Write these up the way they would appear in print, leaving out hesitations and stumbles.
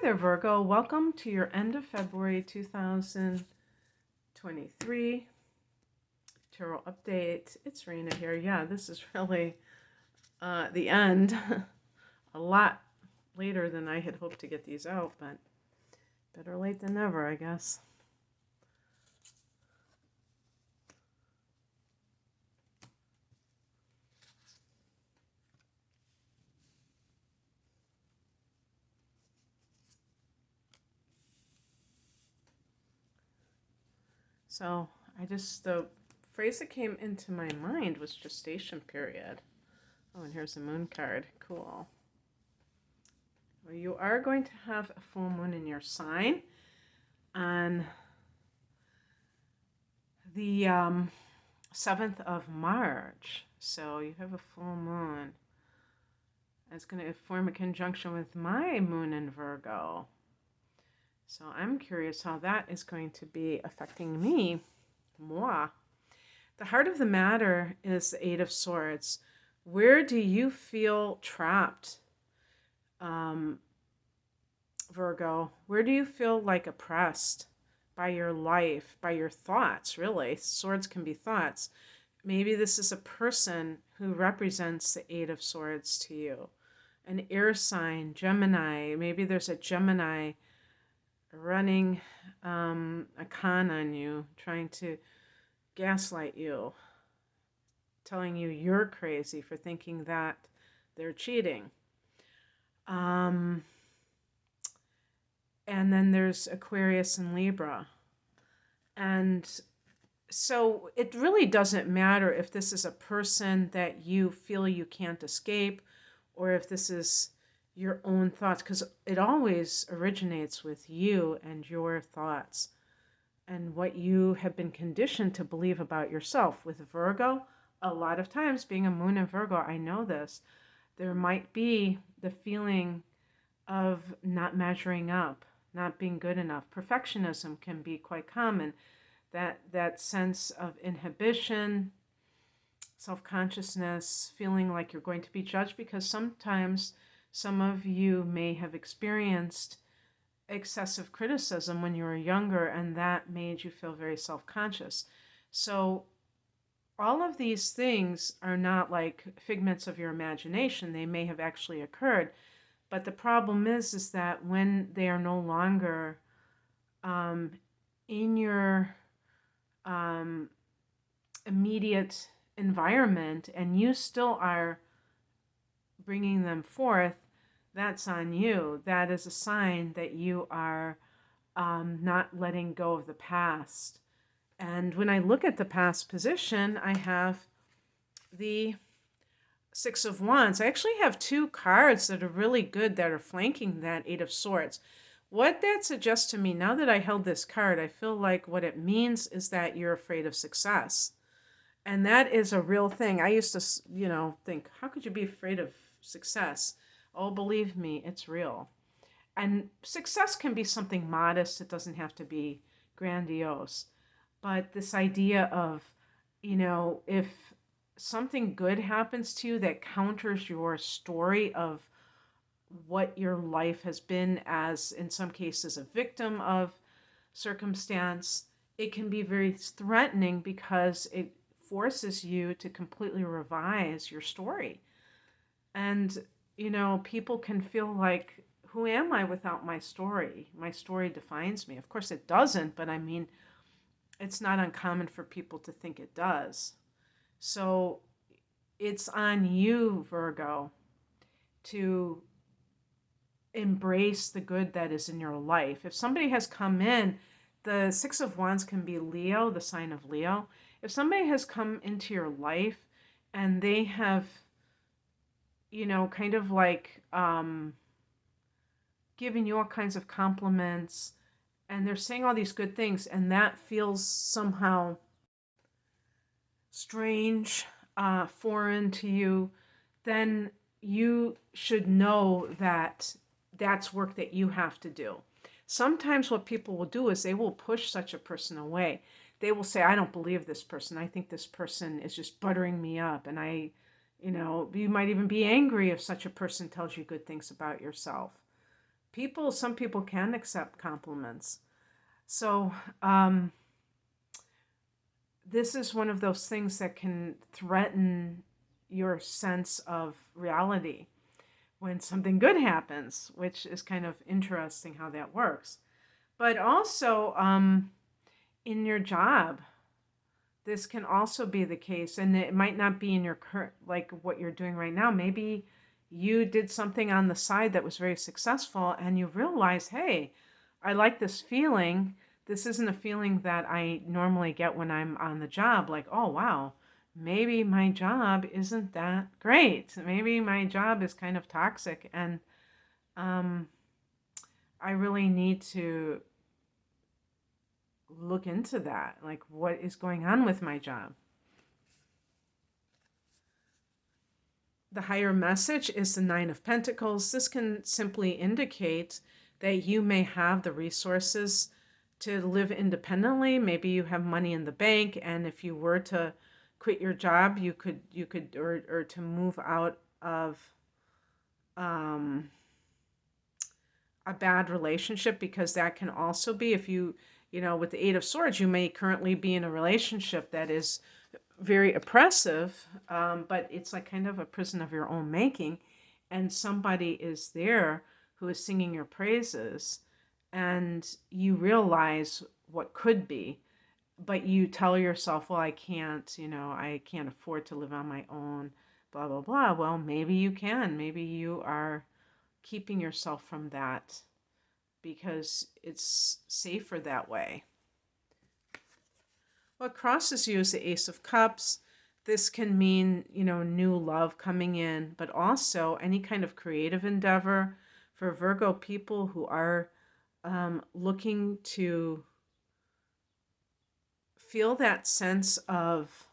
there, Virgo. Welcome to your end of February 2023 tarot update. It's Rena here. Yeah, this is really the end. A lot later than I had hoped to get these out, but better late than never, I guess. So the phrase that came into my mind was gestation period. Oh, and here's the moon card. Cool. Well, you are going to have a full moon in your sign on the 7th of March. So you have a full moon. It's going to form a conjunction with my moon in Virgo. So I'm curious how that is going to be affecting me. Moi. The heart of the matter is the Eight of Swords. Where do you feel trapped, Virgo? Where do you feel like oppressed by your life, by your thoughts, really? Swords can be thoughts. Maybe this is a person who represents the Eight of Swords to you. An air sign, Gemini. Maybe there's a Gemini running a con on you, trying to gaslight you, telling you you're crazy for thinking that they're cheating. And then there's Aquarius and Libra. And so it really doesn't matter if this is a person that you feel you can't escape or if this is your own thoughts, because it always originates with you and your thoughts and what you have been conditioned to believe about yourself. With Virgo, a lot of times, being a moon in Virgo, I know this, there might be the feeling of not measuring up, not being good enough. Perfectionism can be quite common. That sense of inhibition, self-consciousness, feeling like you're going to be judged, because sometimes some of you may have experienced excessive criticism when you were younger, and that made you feel very self-conscious. So all of these things are not like figments of your imagination. They may have actually occurred. But the problem is that when they are no longer in your immediate environment and you still are bringing them forth, that's on you. That is a sign that you are not letting go of the past. And when I look at the past position, I have the Six of Wands. I actually have two cards that are really good that are flanking that Eight of Swords. What that suggests to me, now that I held this card, I feel like what it means is that you're afraid of success. And that is a real thing. I used to, think, how could you be afraid of success? Oh, believe me, it's real. And success can be something modest. It doesn't have to be grandiose. But this idea of, if something good happens to you that counters your story of what your life has been as, in some cases, a victim of circumstance, it can be very threatening because it forces you to completely revise your story. And, people can feel like, who am I without my story? My story defines me. Of course it doesn't, but I mean, it's not uncommon for people to think it does. So it's on you, Virgo, to embrace the good that is in your life. If somebody has come in, the Six of Wands can be Leo, the sign of Leo. If somebody has come into your life and they have, kind of like given you all kinds of compliments and they're saying all these good things, and that feels somehow strange, foreign to you, then you should know that that's work that you have to do. Sometimes what people will do is they will push such a person away. They will say, I don't believe this person. I think this person is just buttering me up. And you might even be angry if such a person tells you good things about yourself. some people can accept compliments. So, this is one of those things that can threaten your sense of reality when something good happens, which is kind of interesting how that works. But also, in your job, this can also be the case, and it might not be in your current, like what you're doing right now. Maybe you did something on the side that was very successful, and you realize, hey, I like this feeling. This isn't a feeling that I normally get when I'm on the job. Like, oh, wow, maybe my job isn't that great. Maybe my job is kind of toxic, and um, I really need to look into that. Like, what is going on with my job? The higher message is the Nine of Pentacles. This can simply indicate that you may have the resources to live independently. Maybe you have money in the bank, and if you were to quit your job, you could, or to move out of um, a bad relationship, because that can also be, if you, with the Eight of Swords, you may currently be in a relationship that is very oppressive, but it's like kind of a prison of your own making, and somebody is there who is singing your praises, and you realize what could be, but you tell yourself, well, I can't afford to live on my own, blah, blah, blah. Well, maybe you can. Maybe you are keeping yourself from that because it's safer that way. What crosses you is the Ace of Cups. This can mean, new love coming in, but also any kind of creative endeavor for Virgo people who are looking to feel that sense of,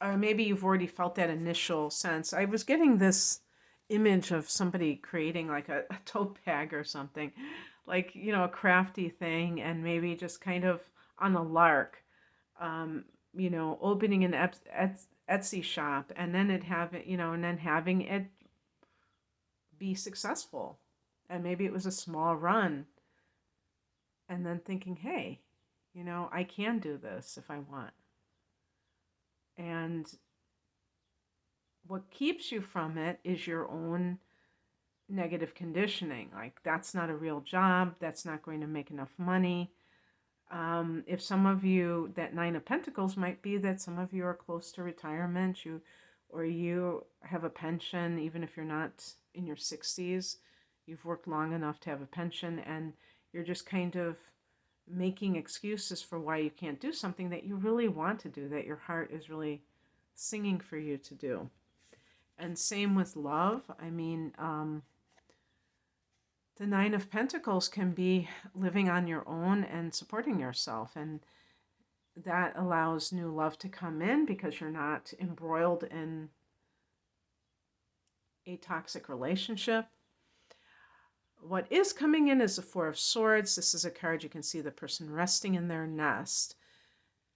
or maybe you've already felt that initial sense. I was getting this image of somebody creating like a tote bag or something, like, a crafty thing, and maybe just kind of on a lark, opening an Etsy shop, and then having it be successful. And maybe it was a small run, and then thinking, hey, I can do this if I want. And what keeps you from it is your own negative conditioning. Like, that's not a real job. That's not going to make enough money. If some of you, that Nine of Pentacles might be that some of you are close to retirement, or you have a pension, even if you're not in your 60s, you've worked long enough to have a pension, and you're just kind of making excuses for why you can't do something that you really want to do, that your heart is really singing for you to do. And same with love. I mean, the Nine of Pentacles can be living on your own and supporting yourself, and that allows new love to come in because you're not embroiled in a toxic relationship. What is coming in is the Four of Swords. This is a card you can see the person resting in their nest.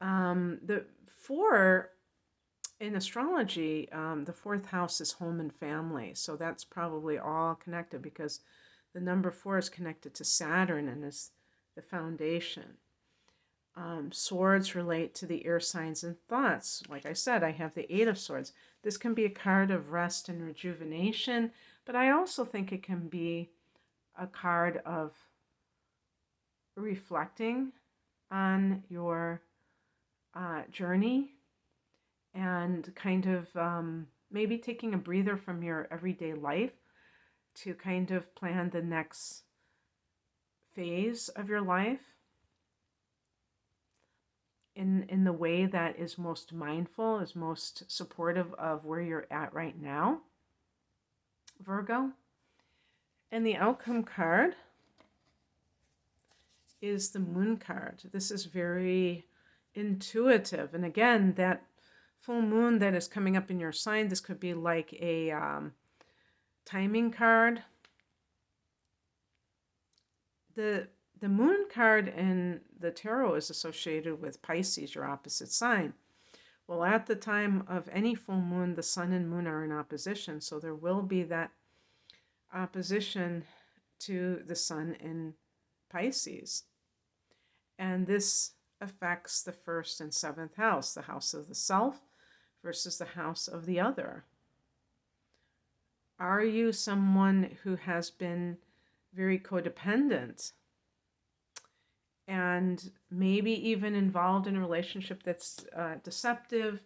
The four in astrology, the fourth house is home and family. So that's probably all connected, because the number 4 is connected to Saturn and is the foundation. Swords relate to the air signs and thoughts. Like I said, I have the Eight of Swords. This can be a card of rest and rejuvenation, but I also think it can be a card of reflecting on your journey, and kind of maybe taking a breather from your everyday life to kind of plan the next phase of your life in the way that is most mindful, is most supportive of where you're at right now, Virgo. And the outcome card is the Moon card. This is very intuitive. And again, that full moon that is coming up in your sign, this could be like a timing card. The Moon card in the tarot is associated with Pisces, your opposite sign. Well, at the time of any full moon, the sun and moon are in opposition, so there will be that opposition to the sun in Pisces. And this affects the first and seventh house, the house of the self versus the house of the other. Are you someone who has been very codependent and maybe even involved in a relationship that's deceptive?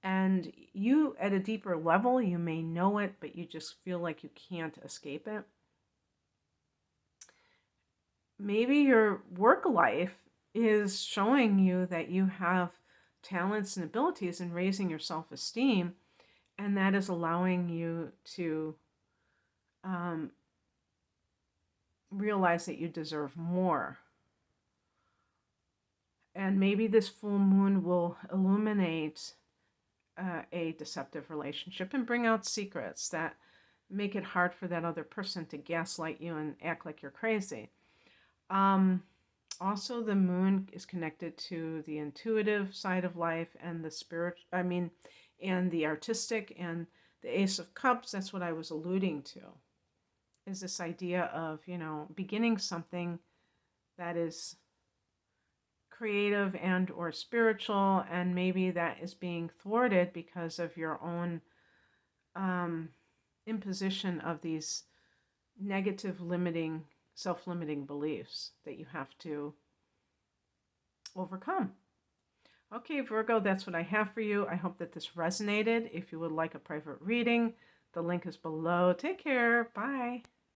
And you, at a deeper level, you may know it, but you just feel like you can't escape it. Maybe your work life is showing you that you have talents and abilities in raising your self-esteem, and that is allowing you to realize that you deserve more. And maybe this full moon will illuminate a deceptive relationship and bring out secrets that make it hard for that other person to gaslight you and act like you're crazy. Also, the moon is connected to the intuitive side of life and the and the artistic, and the Ace of Cups. That's what I was alluding to, is this idea of, beginning something that is creative and or spiritual, and maybe that is being thwarted because of your own imposition of these negative self-limiting beliefs that you have to overcome. Okay, Virgo, that's what I have for you. I hope that this resonated. If you would like a private reading, the link is below. Take care. Bye.